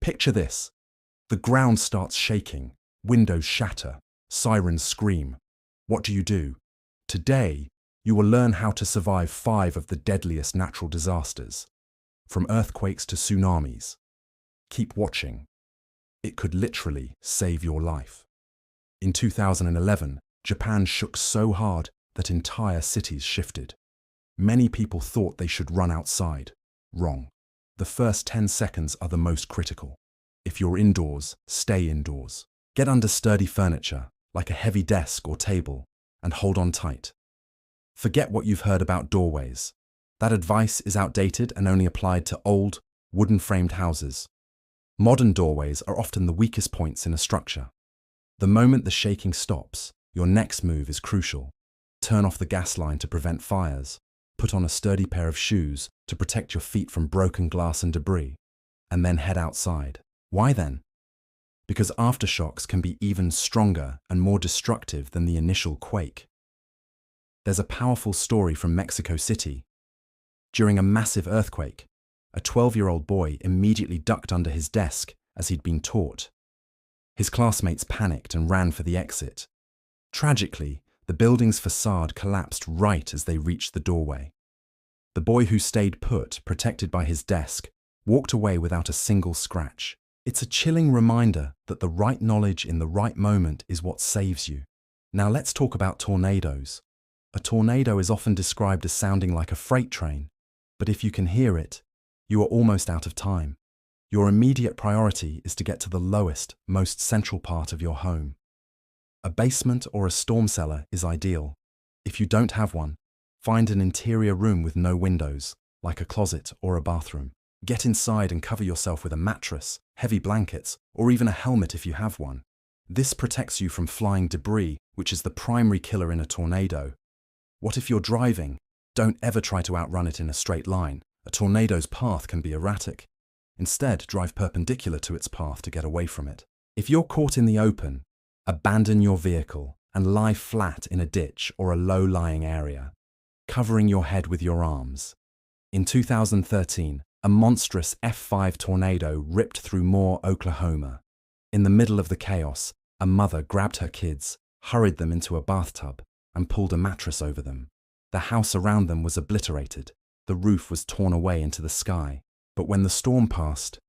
Picture this. The ground starts shaking, windows shatter, sirens scream. What do you do? Today, you will learn how to survive 5 of the deadliest natural disasters, from earthquakes to tsunamis. Keep watching. It could literally save your life. In 2011, Japan shook so hard that entire cities shifted. Many people thought they should run outside. Wrong. The first 10 seconds are the most critical. If you're indoors, stay indoors. Get under sturdy furniture, like a heavy desk or table, and hold on tight. Forget what you've heard about doorways. That advice is outdated and only applied to old, wooden-framed houses. Modern doorways are often the weakest points in a structure. The moment the shaking stops, your next move is crucial. Turn off the gas line to prevent fires. Put on a sturdy pair of shoes to protect your feet from broken glass and debris, and then head outside. Why then? Because aftershocks can be even stronger and more destructive than the initial quake. There's a powerful story from Mexico City. During a massive earthquake, a 12-year-old boy immediately ducked under his desk as he'd been taught. His classmates panicked and ran for the exit. Tragically, the building's facade collapsed right as they reached the doorway. The boy who stayed put, protected by his desk, walked away without a single scratch. It's a chilling reminder that the right knowledge in the right moment is what saves you. Now let's talk about tornadoes. A tornado is often described as sounding like a freight train, but if you can hear it, you are almost out of time. Your immediate priority is to get to the lowest, most central part of your home. A basement or a storm cellar is ideal. If you don't have one, find an interior room with no windows, like a closet or a bathroom. Get inside and cover yourself with a mattress, heavy blankets, or even a helmet if you have one. This protects you from flying debris, which is the primary killer in a tornado. What if you're driving? Don't ever try to outrun it in a straight line. A tornado's path can be erratic. Instead, drive perpendicular to its path to get away from it. If you're caught in the open, abandon your vehicle and lie flat in a ditch or a low-lying area, covering your head with your arms. In 2013, a monstrous F5 tornado ripped through Moore, Oklahoma. In the middle of the chaos, a mother grabbed her kids, hurried them into a bathtub, and pulled a mattress over them. The house around them was obliterated. The roof was torn away into the sky. But when the storm passed,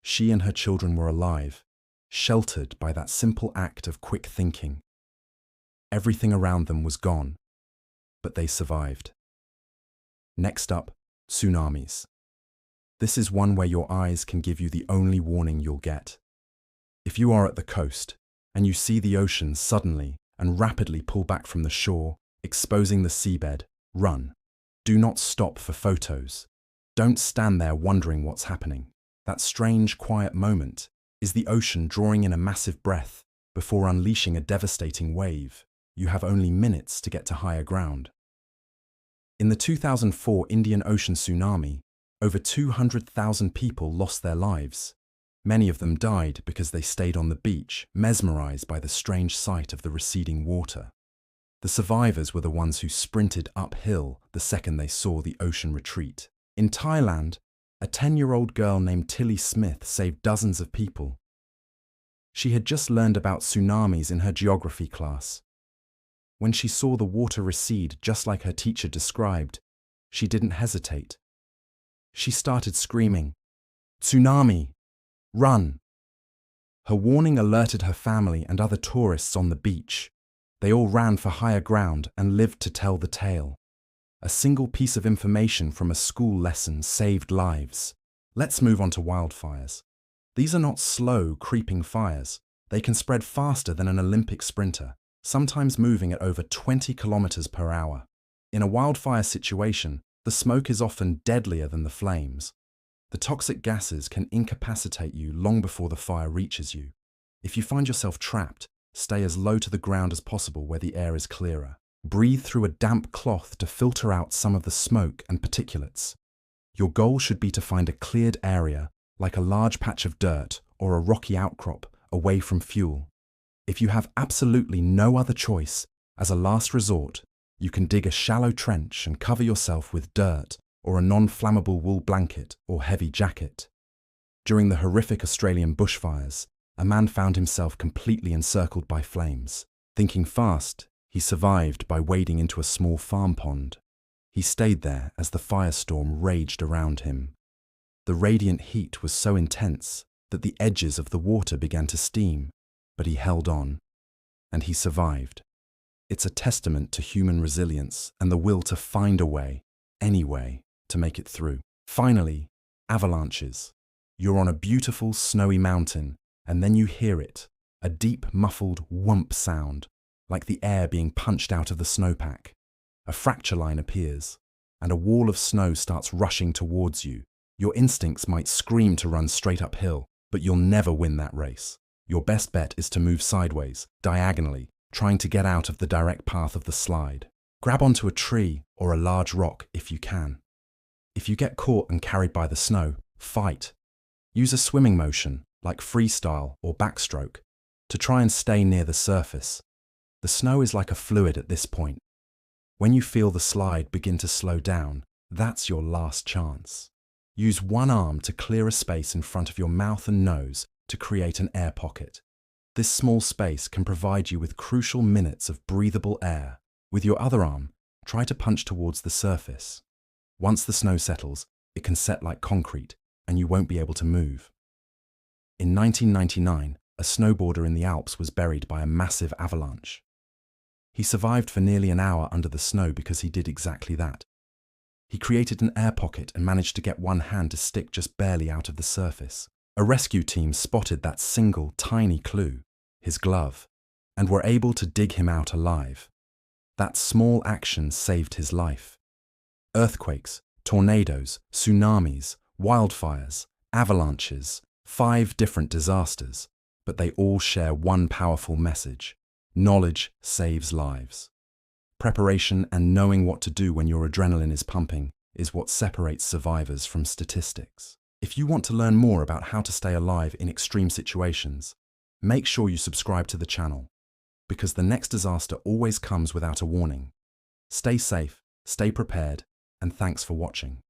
she and her children were alive, sheltered by that simple act of quick thinking. Everything around them was gone, but they survived. Next up, tsunamis. This is one where your eyes can give you the only warning you'll get. If you are at the coast and you see the ocean suddenly and rapidly pull back from the shore, exposing the seabed, run. Do not stop for photos. Don't stand there wondering what's happening. That strange, quiet moment is the ocean drawing in a massive breath before unleashing a devastating wave. You have only minutes to get to higher ground. In the 2004 Indian Ocean tsunami, over 200,000 people lost their lives. Many of them died because they stayed on the beach, mesmerized by the strange sight of the receding water. The survivors were the ones who sprinted uphill the second they saw the ocean retreat. In Thailand, a 10-year-old girl named Tilly Smith saved dozens of people. She had just learned about tsunamis in her geography class. When she saw the water recede just like her teacher described, she didn't hesitate. She started screaming, "Tsunami! Run!" Her warning alerted her family and other tourists on the beach. They all ran for higher ground and lived to tell the tale. A single piece of information from a school lesson saved lives. Let's move on to wildfires. These are not slow, creeping fires. They can spread faster than an Olympic sprinter, sometimes moving at over 20 kilometers per hour. In a wildfire situation, the smoke is often deadlier than the flames. The toxic gases can incapacitate you long before the fire reaches you. If you find yourself trapped, stay as low to the ground as possible where the air is clearer. Breathe through a damp cloth to filter out some of the smoke and particulates. Your goal should be to find a cleared area, like a large patch of dirt or a rocky outcrop, away from fuel. If you have absolutely no other choice, as a last resort, you can dig a shallow trench and cover yourself with dirt or a non-flammable wool blanket or heavy jacket. During the horrific Australian bushfires, a man found himself completely encircled by flames. Thinking fast, he survived by wading into a small farm pond. He stayed there as the firestorm raged around him. The radiant heat was so intense that the edges of the water began to steam, but he held on, and he survived. It's a testament to human resilience and the will to find a way, any way, to make it through. Finally, avalanches. You're on a beautiful snowy mountain, and then you hear it, a deep muffled whomp sound, like the air being punched out of the snowpack. A fracture line appears, and a wall of snow starts rushing towards you. Your instincts might scream to run straight uphill, but you'll never win that race. Your best bet is to move sideways, diagonally, trying to get out of the direct path of the slide. Grab onto a tree or a large rock if you can. If you get caught and carried by the snow, fight. Use a swimming motion, like freestyle or backstroke, to try and stay near the surface. The snow is like a fluid at this point. When you feel the slide begin to slow down, that's your last chance. Use one arm to clear a space in front of your mouth and nose to create an air pocket. This small space can provide you with crucial minutes of breathable air. With your other arm, try to punch towards the surface. Once the snow settles, it can set like concrete, and you won't be able to move. In 1999, a snowboarder in the Alps was buried by a massive avalanche. He survived for nearly an hour under the snow because he did exactly that. He created an air pocket and managed to get one hand to stick just barely out of the surface. A rescue team spotted that single, tiny clue, his glove, and were able to dig him out alive. That small action saved his life. Earthquakes, tornadoes, tsunamis, wildfires, avalanches, 5 different disasters, but they all share one powerful message. Knowledge saves lives. Preparation and knowing what to do when your adrenaline is pumping is what separates survivors from statistics. If you want to learn more about how to stay alive in extreme situations, make sure you subscribe to the channel, because the next disaster always comes without a warning. Stay safe, stay prepared, and thanks for watching.